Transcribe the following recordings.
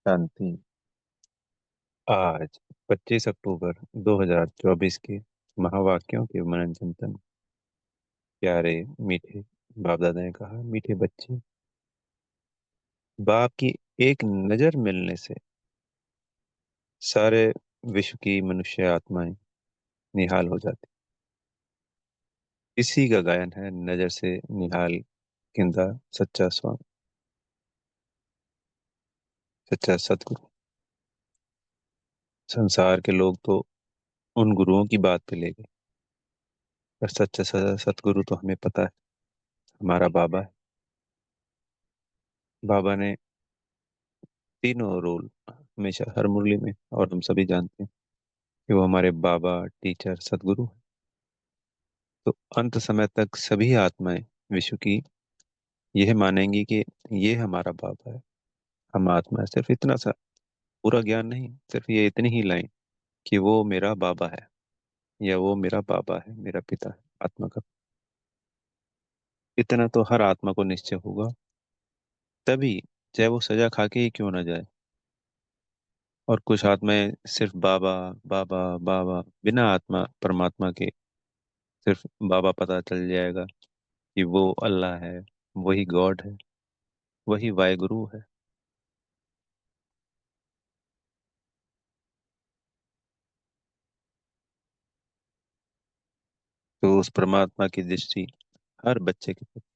शांति। आज 25 अक्टूबर 2024 के महावाक्यों के मनन चिंतन। प्यारे मीठे बाप दादा ने कहा, मीठे बच्चे, बाप की एक नजर मिलने से सारे विश्व की मनुष्य आत्माएं निहाल हो जाती। इसी का गायन है नजर से निहाल किंदा सच्चा स्वामी, सच्चा सतगुरु। संसार के लोग तो उन गुरुओं की बात पे ले गए, पर सच्चा सतगुरु तो हमें पता है, हमारा बाबा है। बाबा ने तीनों रोल हमेशा हर मुरली में, और हम सभी जानते हैं कि वो हमारे बाबा, टीचर, सदगुरु हैं। तो अंत समय तक सभी आत्माएं विश्व की यह मानेंगी कि ये हमारा बाबा है, हम आत्मा है। सिर्फ इतना सा, पूरा ज्ञान नहीं, सिर्फ ये इतनी ही लाइन कि वो मेरा बाबा है, या वो मेरा बाबा है, मेरा पिता है, आत्मा का। इतना तो हर आत्मा को निश्चय होगा, तभी, चाहे वो सजा खा के ही क्यों ना जाए। और कुछ आत्माएं सिर्फ बाबा बाबा बाबा, बिना आत्मा परमात्मा के, सिर्फ बाबा पता चल जाएगा कि वो अल्लाह है, वही गॉड है, वही वाहेगुरु है। तो उस परमात्मा की दृष्टि हर बच्चे के प्रति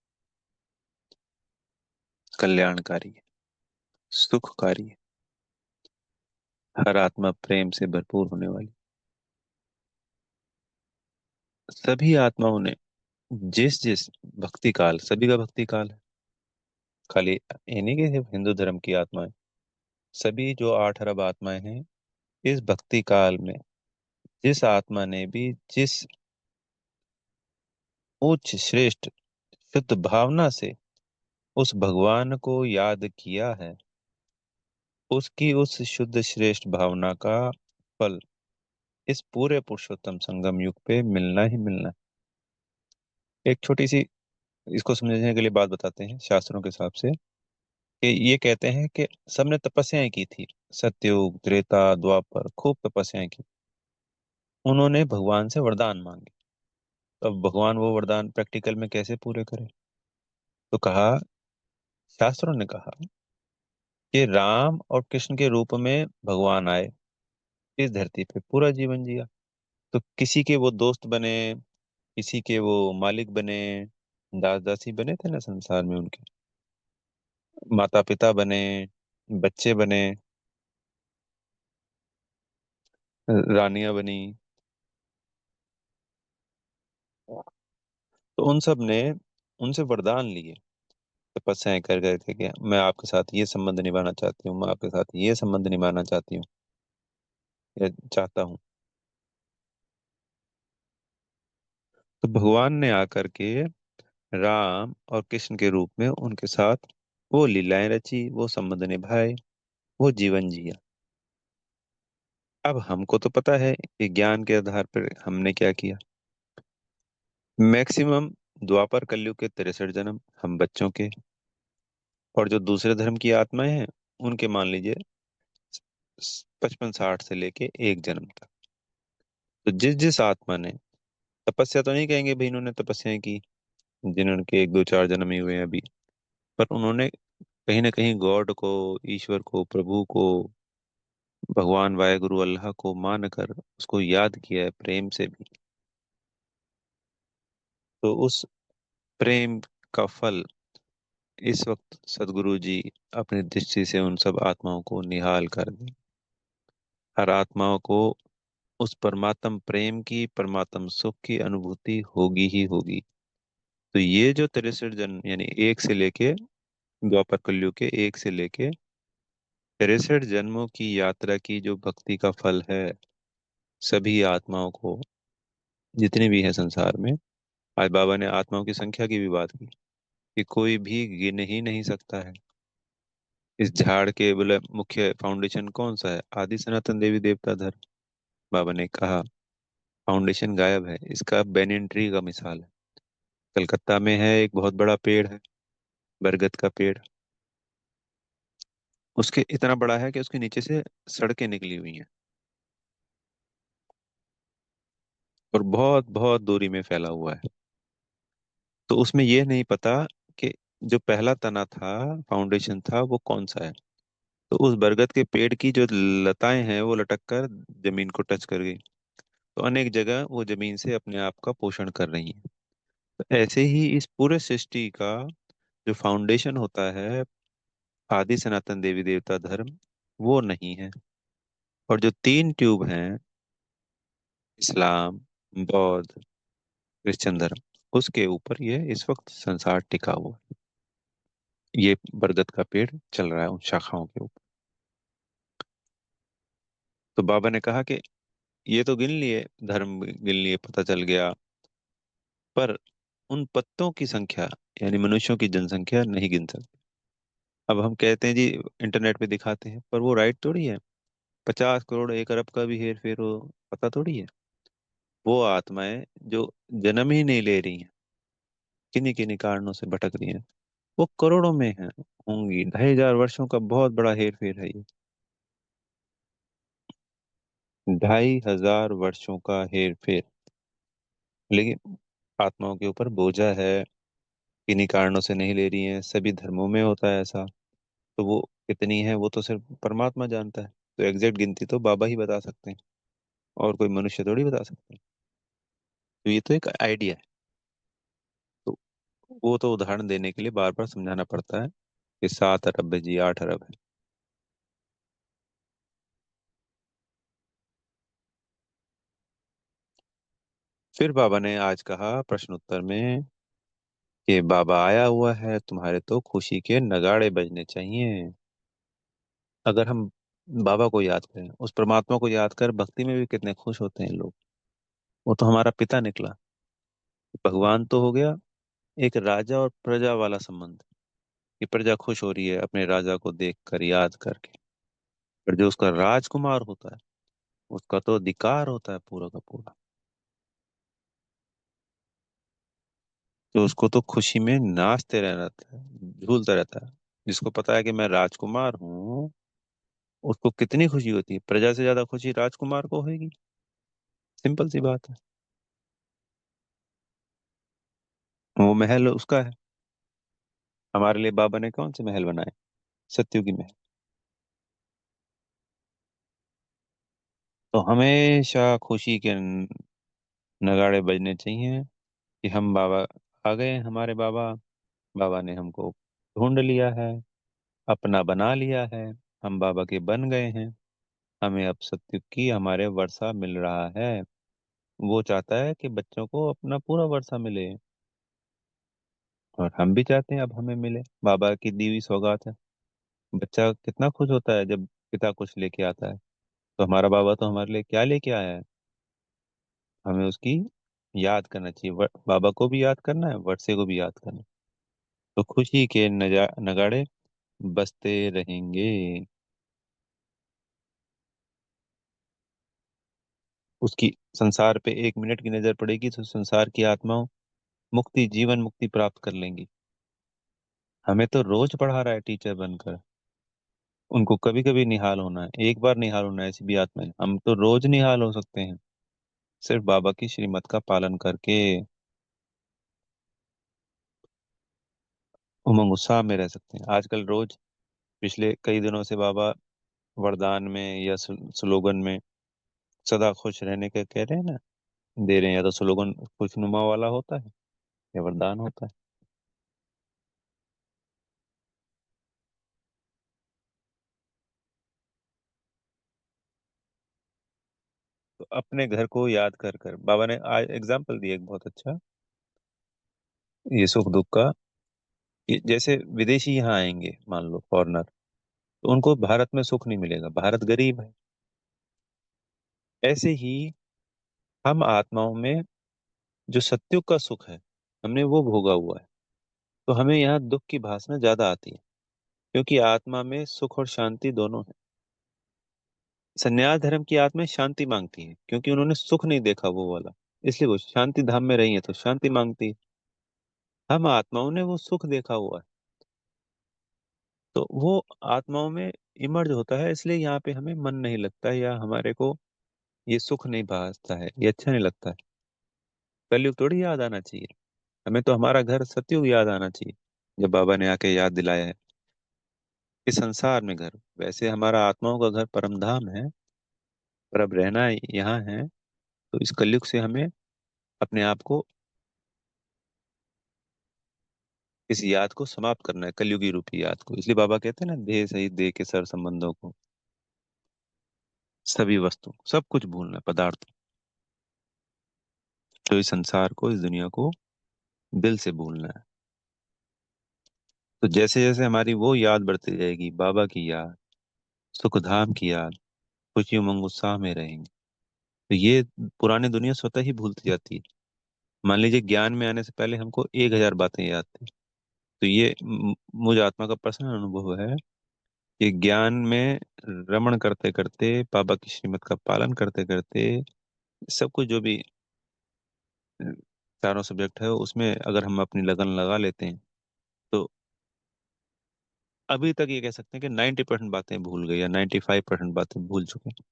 कल्याणकारी है, सुखकारी है। हर आत्मा प्रेम से भरपूर होने वाली। सभी आत्माओं ने जिस जिस भक्ति काल, सभी का भक्ति काल है, खाली ये नहीं कि सिर्फ हिंदू धर्म की आत्माएं, सभी जो 8 अरब आत्माएं हैं इस भक्ति काल में, जिस आत्मा ने भी जिस उच्च श्रेष्ठ शुद्ध भावना से उस भगवान को याद किया है, उसकी उस शुद्ध श्रेष्ठ भावना का फल इस पूरे पुरुषोत्तम संगम युग पे मिलना ही मिलना है। एक छोटी सी इसको समझने के लिए बात बताते हैं शास्त्रों के हिसाब से, कि ये कहते हैं कि सबने तपस्याएं की थी, सतयुग, त्रेता, द्वापर, खूब तपस्याएं की। उन्होंने भगवान से वरदान मांगे। तो अब भगवान वो वरदान प्रैक्टिकल में कैसे पूरे करे? तो कहा, शास्त्रों ने कहा कि राम और कृष्ण के रूप में भगवान आए, इस धरती पे पूरा जीवन जिया। तो किसी के वो दोस्त बने, किसी के वो मालिक बने, दास दासी बने थे ना संसार में उनके, माता पिता बने, बच्चे बने, रानियां बनी। तो उन सब ने उनसे वरदान लिए, तपस्याएं कर गए थे कि मैं आपके साथ ये संबंध निभाना चाहती हूँ, मैं आपके साथ ये संबंध निभाना चाहती हूँ, या चाहता हूँ। तो भगवान ने आकर के राम और कृष्ण के रूप में उनके साथ वो लीलाएं रची, वो संबंध निभाए, वो जीवन जिया। अब हमको तो पता है कि ज्ञान के आधार पर हमने क्या किया। मैक्सिमम द्वापर कलयुग के 63 जन्म हम बच्चों के, और जो दूसरे धर्म की आत्माएं हैं उनके मान लीजिए 55-60 से लेके 1 जन्म तक। तो जिस जिस आत्मा ने, तपस्या तो नहीं कहेंगे भाई इन्होंने तपस्याएं की जिन्होंने के 1 2 4 जन्म ही हुए हैं अभी, पर उन्होंने कहीं ना कहीं गॉड को, ईश्वर को, प्रभु को, भगवान वाहेगुरु अल्लाह को मान कर उसको याद किया है प्रेम से भी। तो उस प्रेम का फल इस वक्त सदगुरु जी अपनी दृष्टि से उन सब आत्माओं को निहाल कर दें। हर आत्माओं को उस परमात्म प्रेम की, परमात्म सुख की अनुभूति होगी ही होगी। तो ये जो 63 जन्म, यानी एक से लेके द्वापर कलयुग के, एक से लेके 63 जन्मों की यात्रा की जो भक्ति का फल है, सभी आत्माओं को, जितने भी हैं संसार में। आज बाबा ने आत्माओं की संख्या की भी बात की कि कोई भी गिन ही नहीं सकता है। इस झाड़ के बोले मुख्य फाउंडेशन कौन सा है? आदि सनातन देवी देवता धर्म। बाबा ने कहा फाउंडेशन गायब है, इसका बेनियन ट्री का मिसाल है। कलकत्ता में है, एक बहुत बड़ा पेड़ है, बरगद का पेड़। उसके इतना बड़ा है कि उसके नीचे से सड़कें निकली हुई हैं, और बहुत बहुत दूरी में फैला हुआ है। तो उसमें ये नहीं पता कि जो पहला तना था, फाउंडेशन था, वो कौन सा है। तो उस बरगद के पेड़ की जो लताएं हैं वो लटक कर जमीन को टच कर गई। तो अनेक जगह वो जमीन से अपने आप का पोषण कर रही हैं। तो ऐसे ही इस पूरे सृष्टि का जो फाउंडेशन होता है, आदि सनातन देवी देवता धर्म, वो नहीं है। और जो तीन ट्यूब हैं, इस्लाम, बौद्ध, क्रिश्चियन धर्म, उसके ऊपर ये इस वक्त संसार टिका हुआ है। ये बरगद का पेड़ चल रहा है उन शाखाओं के ऊपर। तो बाबा ने कहा कि ये तो गिन लिए, धर्म गिन लिए, पता चल गया, पर उन पत्तों की संख्या, यानी मनुष्यों की जनसंख्या नहीं गिन सकते। अब हम कहते हैं जी, इंटरनेट पे दिखाते हैं, पर वो राइट थोड़ी है। 50 करोड़ 1 अरब का भी हेर फेर हो, पता थोड़ी है। वो आत्माएं जो जन्म ही नहीं ले रही हैं, किन्हीं किन्हीं कारणों से भटक रही हैं, वो करोड़ों में हैं, होंगी। 2500 वर्षों का बहुत बड़ा हेर फेर है ये। 2500 वर्षों का हेर फेर। लेकिन आत्माओं के ऊपर बोझा है, किन्हीं कारणों से नहीं ले रही हैं। सभी धर्मों में होता है ऐसा। तो वो कितनी है वो तो सिर्फ परमात्मा जानता है। तो एग्जैक्ट गिनती तो बाबा ही बता सकते हैं, और कोई मनुष्य थोड़ी बता सकते हैं। तो ये तो एक आइडिया है। तो वो तो उदाहरण देने के लिए बार बार समझाना पड़ता है कि 7 अरब है जी, 8 अरब है। फिर बाबा ने आज कहा प्रश्न उत्तर में कि बाबा आया हुआ है, तुम्हारे तो खुशी के नगाड़े बजने चाहिए। अगर हम बाबा को याद करें, उस परमात्मा को याद कर भक्ति में भी कितने खुश होते हैं लोग। वो तो हमारा पिता निकला। भगवान तो हो गया एक राजा और प्रजा वाला संबंध, कि प्रजा खुश हो रही है अपने राजा को देख कर, याद करके। पर जो उसका राजकुमार होता है, उसका तो अधिकार होता है पूरा का पूरा। तो उसको तो खुशी में नाचते रहना रहता है, झूलता रहता है। जिसको पता है कि मैं राजकुमार हूँ, उसको कितनी खुशी होती है। प्रजा से ज्यादा खुशी राजकुमार को होगी। सिंपल सी बात है। वो महल उसका है। हमारे लिए बाबा ने कौन से महल बनाए? सत्युगी महल। तो हमेशा खुशी के नगाड़े बजने चाहिए कि हम बाबा आ गए, हमारे बाबा। बाबा ने हमको ढूंढ लिया है, अपना बना लिया है। हम बाबा के बन गए हैं। हमें अब सत्युग की हमारे वर्षा मिल रहा है। वो चाहता है कि बच्चों को अपना पूरा वर्षा मिले, और हम भी चाहते हैं अब हमें मिले। बाबा की दी हुई सौगात है। बच्चा कितना खुश होता है जब पिता कुछ लेके आता है। तो हमारा बाबा तो हमारे लिए क्या लेके आया है, हमें उसकी याद करना चाहिए। बाबा को भी याद करना है, वर्षे को भी याद करना है। तो खुशी के नगाड़े बजते रहेंगे। उसकी संसार पे 1 मिनट की नजर पड़ेगी तो संसार की आत्माओं मुक्ति, जीवन मुक्ति प्राप्त कर लेंगी। हमें तो रोज पढ़ा रहा है टीचर बनकर। उनको कभी कभी निहाल होना है, एक बार निहाल होना है, ऐसी भी आत्मा है। हम तो रोज निहाल हो सकते हैं, सिर्फ बाबा की श्रीमत का पालन करके, उमंग उत्साह में रह सकते हैं। आजकल रोज, पिछले कई दिनों से बाबा वरदान में या स्लोगन में सदा खुश रहने का कह रहे हैं ना, दे रहे हैं। या तो स्लोगन खुशनुमा वाला होता है, या वरदान होता है। तो अपने घर को याद कर कर बाबा ने आज एग्जाम्पल दिया एक बहुत अच्छा, ये सुख दुख का। कि जैसे विदेशी यहाँ आएंगे, मान लो फॉरेनर, तो उनको भारत में सुख नहीं मिलेगा, भारत गरीब है। ऐसे ही हम आत्माओं में जो सत्युग का सुख है, हमने वो भोगा हुआ है। तो हमें यहाँ दुख की भासना ज्यादा आती है, क्योंकि आत्मा में सुख और शांति दोनों है। संन्यास धर्म की आत्मा शांति मांगती है, क्योंकि उन्होंने सुख नहीं देखा वो वाला। इसलिए वो शांति धाम में रही है तो शांति मांगती है। हम आत्माओं ने वो सुख देखा हुआ है, तो वो आत्माओं में इमर्ज होता है, इसलिए यहाँ पे हमें मन नहीं लगता है, या हमारे को ये सुख नहीं भासता है, ये अच्छा नहीं लगता है। कलयुग थोड़ी याद आना चाहिए, हमें तो हमारा घर सतयुग याद आना चाहिए, जब बाबा ने आके याद दिलाया है। इस संसार में घर, वैसे हमारा आत्माओं का घर परम धाम है, पर अब रहना यहाँ है। तो इस कलयुग से हमें अपने आप को, इस याद को समाप्त करना है, कलयुगी रूपी याद को। इसलिए बाबा कहते हैं ना, देह सहित देह के सर संबंधों को, सभी वस्तु, सब कुछ भूलना है, पदार्थ। तो इस संसार को, इस दुनिया को दिल से भूलना है। तो जैसे जैसे हमारी वो याद बढ़ती जाएगी, बाबा की याद, सुख धाम की याद, खुशी उमंग उत्साह में रहेंगे। तो ये पुरानी दुनिया स्वतः ही भूलती जाती है। मान लीजिए ज्ञान में आने से पहले हमको 1,000 बातें याद थी। तो ये मुझ आत्मा का पर्सनल अनुभव है कि ज्ञान में रमण करते करते, बाबा की श्रीमत का पालन करते करते, सब कुछ जो भी अ, चारों सब्जेक्ट है उसमें अगर हम अपनी लगन लगा लेते हैं, तो अभी तक ये कह सकते हैं कि 90% बातें भूल गए, या 95% बातें भूल चुके हैं।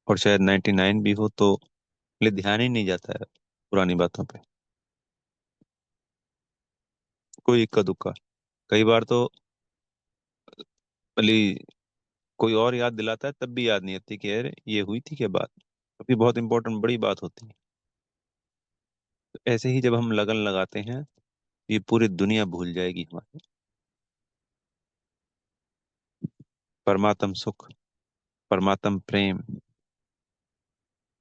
और शायद 99 भी हो तो ले ध्यान ही नहीं जाता है पुरानी बातों पे, कोई इक्का दुक्का। कई बार तो भली कोई और याद दिलाता है, तब भी याद नहीं आती कि यार ये हुई थी क्या बात, क्योंकि बहुत इंपॉर्टेंट बड़ी बात होती है। तो ऐसे ही जब हम लगन लगाते हैं, ये पूरी दुनिया भूल जाएगी हमारी। परमात्म सुख, परमात्म प्रेम,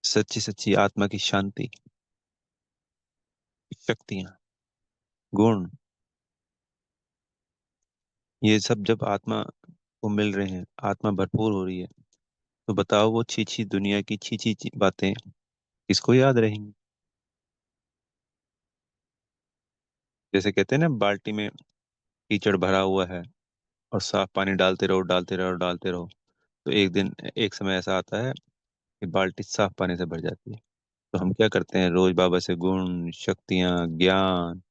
सच्ची सच्ची आत्मा की शांति, शक्तियां, गुण, ये सब जब आत्मा को मिल रहे हैं, आत्मा भरपूर हो रही है, तो बताओ वो छी दुनिया की छी बातें किसको याद रहेंगी। जैसे कहते हैं ना, बाल्टी में कीचड़ भरा हुआ है और साफ पानी डालते रहो डालते रहो डालते रहो, तो एक दिन, एक समय ऐसा आता है कि बाल्टी साफ पानी से भर जाती है। तो हम क्या करते हैं, रोज बाबा से गुण, शक्तियां, ज्ञान,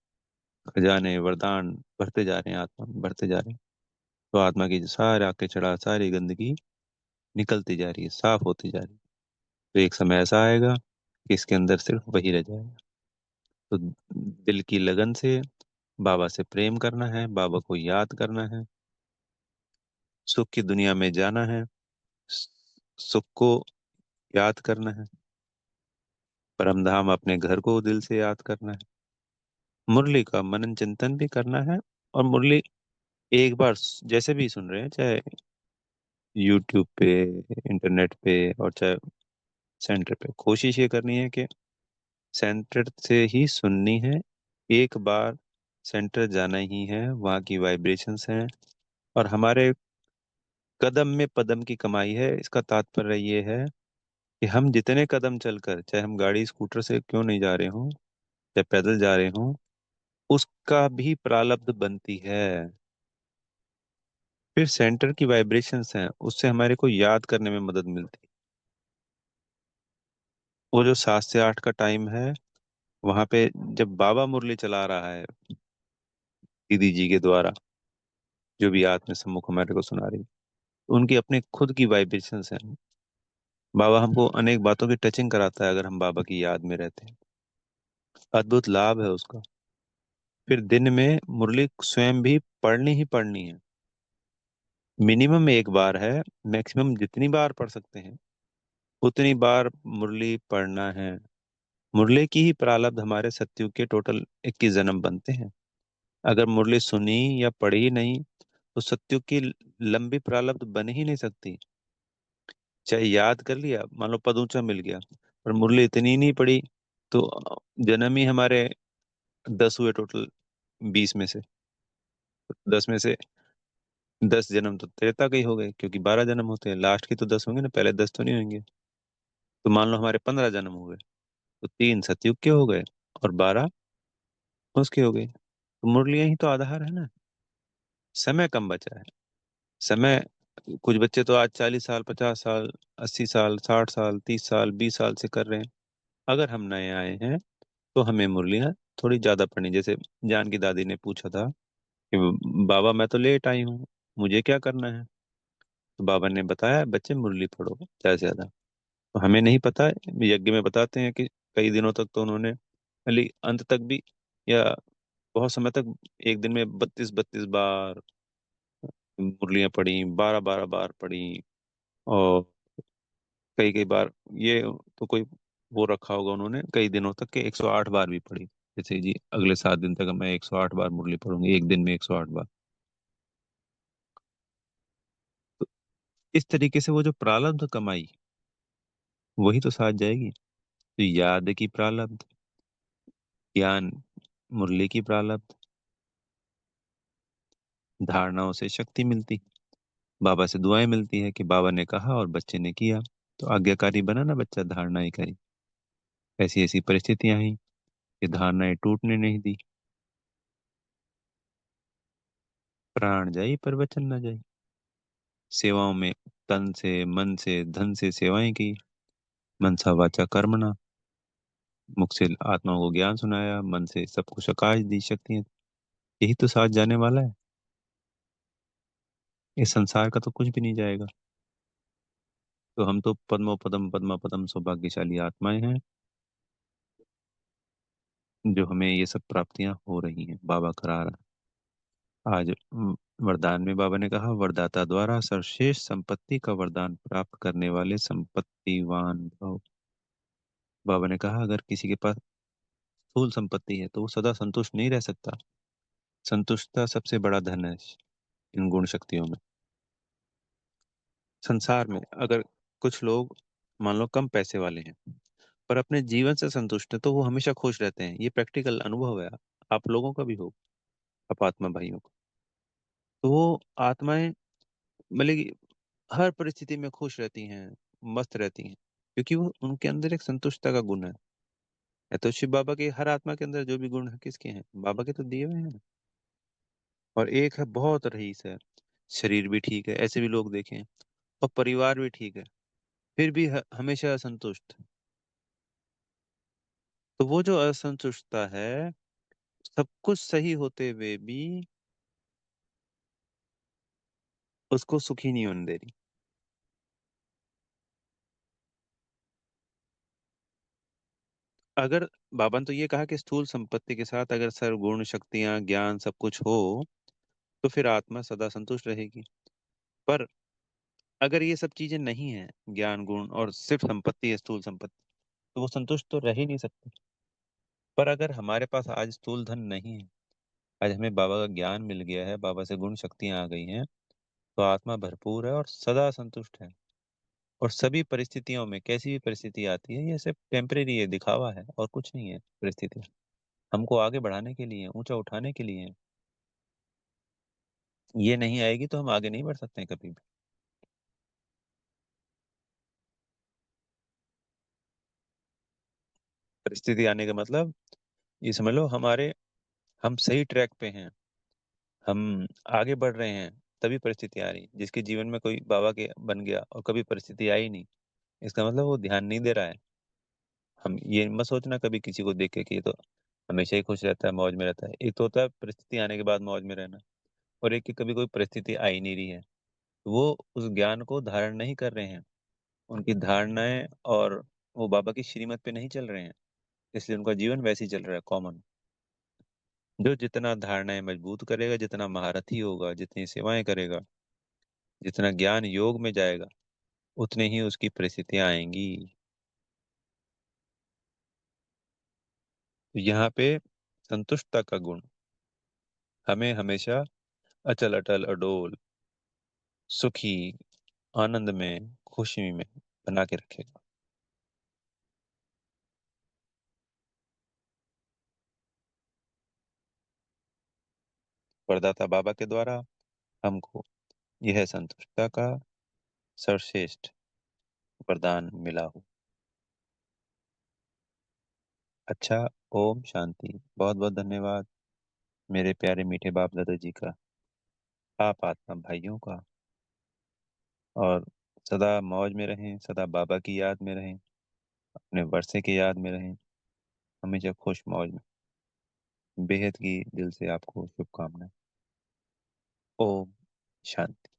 खजाने, वरदान भरते जा रहे हैं, आत्मा में भरते जा रहे हैं। तो आत्मा की सारा कचड़ा, सारी गंदगी निकलती जा रही है, साफ होती जा रही है। तो एक समय ऐसा आएगा कि इसके अंदर सिर्फ वही रह जाएगा। तो दिल की लगन से बाबा से प्रेम करना है, बाबा को याद करना है, सुख की दुनिया में जाना है, स- सुख को याद करना है, परम धाम अपने घर को दिल से याद करना है, मुरली का मनन चिंतन भी करना है। और मुरली एक बार जैसे भी सुन रहे हैं, चाहे यूट्यूब पे, इंटरनेट पे, और चाहे सेंटर पे, कोशिश ये करनी है कि सेंटर से ही सुननी है। एक बार सेंटर जाना ही है, वहाँ की वाइब्रेशंस हैं, और हमारे कदम में पदम की कमाई है। इसका तात्पर्य ये है कि हम जितने कदम चलकर, चाहे हम गाड़ी स्कूटर से क्यों नहीं जा रहे हों, चाहे पैदल जा रहे हों, उसका भी प्रारब्ध बनती है। फिर सेंटर की वाइब्रेशंस हैं, उससे हमारे को याद करने में मदद मिलती है। वो जो 7 से 8 का टाइम है, वहां पे जब बाबा मुरली चला रहा है दीदी जी के द्वारा, जो भी आत्म सम्मुख हमारे को सुना रही है, तो उनकी अपनी खुद की वाइब्रेशंस हैं। बाबा हमको अनेक बातों की टचिंग कराता है अगर हम बाबा की याद में रहते हैं। अद्भुत लाभ है उसका। फिर दिन में मुरली स्वयं भी पढ़नी ही पढ़नी है। मिनिमम एक बार है, मैक्सिमम जितनी बार पढ़ सकते हैं उतनी बार मुरली पढ़ना है। मुरली की ही प्रारब्ध हमारे सत्युग के टोटल 21 जन्म बनते हैं। अगर मुरली सुनी या पढ़ी नहीं, तो सत्युग की लंबी प्रारब्ध बन ही नहीं सकती। चाहे याद कर लिया, मान लो पद ऊंचा मिल गया, पर मुरली इतनी नहीं पड़ी, तो जन्म ही हमारे 10 हुए टोटल, 20 में से। 10 में से 10 जन्म तो त्रेता के ही हो गए, क्योंकि 12 जन्म होते हैं, लास्ट के तो 10 होंगे ना, पहले 10 तो नहीं होंगे। तो मान लो हमारे 15 जन्म हो गए, तो 3 सतयुग के हो गए और 12 उसके हो गए। तो मुरलियां ही तो आधार है ना। समय कम बचा है। समय, कुछ बच्चे तो आज 40 साल, 50 साल, 80 साल, 60 साल, 30 साल, 20 साल से कर रहे हैं। अगर हम नए आए हैं, तो हमें मुरलियां थोड़ी ज्यादा पढ़नी। जैसे जान की दादी ने पूछा था कि बाबा मैं तो लेट आई हूँ, मुझे क्या करना है। तो बाबा ने बताया बच्चे मुरली पढ़ो ज्यादा से ज्यादा। तो हमें नहीं पता, यज्ञ में बताते हैं कि कई दिनों तक तो उन्होंने, मतलब अंत तक भी, या बहुत समय तक, एक दिन में 32-32 बार मुरलियां पढ़ी, 12-12 बार पढ़ी। और कई कई बार ये तो कोई वो रखा होगा उन्होंने कई दिनों तक के 108 बार भी पढ़ी। जैसे जी अगले 7 दिन तक मैं 108 बार मुरली पढ़ूंगी, एक दिन में 108 बार। तो इस तरीके से वो जो प्रारब्ध कमाई, वही तो साथ जाएगी। तो याद की प्रारब्ध, ज्ञान, मुरली की प्रारब्ध, धारणाओं से शक्ति मिलती, बाबा से दुआएं मिलती है कि बाबा ने कहा और बच्चे ने किया। तो आज्ञाकारी बना ना बच्चा, धारणाएं करी। ऐसी ऐसी परिस्थितियां आई कि धारणाएं टूटने नहीं दी। प्राण जाई पर वचन न जाई। सेवाओं में तन से, मन से, धन से सेवाएं की। मनसा वाचा कर्मणा। मुख से आत्माओं को ज्ञान सुनाया, मन से सब कुछ आकाश दी शक्तियां। यही तो साथ जाने वाला है। इस संसार का तो कुछ भी नहीं जाएगा। तो हम तो पद्मो पदम पद्मा पदम सौभाग्यशाली आत्माएं हैं, जो हमें ये सब प्राप्तियां हो रही हैं, बाबा करा रहा है। आज वरदान में बाबा ने कहा, वरदाता द्वारा सर्वश्रेष्ठ संपत्ति का वरदान प्राप्त करने वाले संपत्तिवान भव। बाबा ने कहा अगर किसी के पास स्थूल संपत्ति है तो वो सदा संतुष्ट नहीं रह सकता। संतुष्टता सबसे बड़ा धन है इन गुण शक्तियों में। संसार में अगर कुछ लोग मान लो कम पैसे वाले हैं, पर अपने जीवन से संतुष्ट है, तो वो हमेशा खुश रहते हैं। ये प्रैक्टिकल अनुभव है, आप लोगों का भी हो, आप आत्मा भाइयों का। तो वो आत्माएं मतलब कि हर परिस्थिति में खुश रहती हैं, मस्त रहती हैं, क्योंकि वो उनके अंदर एक संतुष्टता का गुण है। तो शिव बाबा के हर आत्मा के अंदर जो भी गुण है किसके हैं? बाबा के तो दिए हुए हैं। और एक है बहुत रईस है, शरीर भी ठीक है, ऐसे भी लोग देखें, और परिवार भी ठीक है, फिर भी हमेशा असंतुष्ट। तो वो जो असंतुष्टता है, सब कुछ सही होते हुए भी उसको सुखी नहीं होने दे रही। अगर बाबा ने तो ये कहा कि स्थूल संपत्ति के साथ अगर सर्वगुण शक्तियां ज्ञान सब कुछ हो, तो फिर आत्मा सदा संतुष्ट रहेगी। पर अगर ये सब चीजें नहीं है, ज्ञान गुण और सिर्फ संपत्ति है, स्थूल संपत्ति, तो वो संतुष्ट तो रह ही नहीं सकते। पर अगर हमारे पास आज स्थूल धन नहीं है, आज हमें बाबा का ज्ञान मिल गया है, बाबा से गुण शक्तियां आ गई हैं, तो आत्मा भरपूर है और सदा संतुष्ट है। और सभी परिस्थितियों में कैसी भी परिस्थिति आती है, ये सिर्फ टेम्परेरी है, दिखावा है, और कुछ नहीं है। परिस्थिति हमको आगे बढ़ाने के लिए, ऊंचा उठाने के लिए है। ये नहीं आएगी तो हम आगे नहीं बढ़ सकते हैं कभी भी। परिस्थिति आने का मतलब ये समझ लो, हम सही ट्रैक पे हैं, हम आगे बढ़ रहे हैं, तभी परिस्थिति आ रही। जिसके जीवन में कोई बाबा के बन गया और कभी परिस्थिति आई नहीं, इसका मतलब वो ध्यान नहीं दे रहा है। हम ये मत सोचना कभी किसी को देख के कि ये तो हमेशा ही खुश रहता है, मौज में रहता है। एक तो होता है परिस्थिति आने के बाद मौज में रहना, और एक कि कभी कोई परिस्थिति आ ही नहीं रही है, तो वो उस ज्ञान को धारण नहीं कर रहे हैं। उनकी धारणाएं और वो बाबा की श्रीमत पे नहीं चल रहे हैं, इसलिए उनका जीवन वैसे ही चल रहा है, कॉमन। जो जितना धारणाएं मजबूत करेगा, जितना महारथी होगा, जितनी सेवाएं करेगा, जितना ज्ञान योग में जाएगा, उतने ही उसकी परिस्थितियां आएंगी। तो यहाँ पे संतुष्टता का गुण हमें हमेशा अचल अटल अडोल, सुखी, आनंद में, खुशी में बना के रखेगा। वरदाता बाबा के द्वारा हमको यह संतुष्टता का सर्वश्रेष्ठ वरदान मिला हो। अच्छा, ओम शांति। बहुत बहुत धन्यवाद मेरे प्यारे मीठे बाप दादा जी का, आप आत्मा भाइयों का। और सदा मौज में रहें, सदा बाबा की याद में रहें, अपने वर्षे की याद में रहें, हमेशा खुश मौज में। बेहद की दिल से आपको शुभकामनाएं। ओम शांति।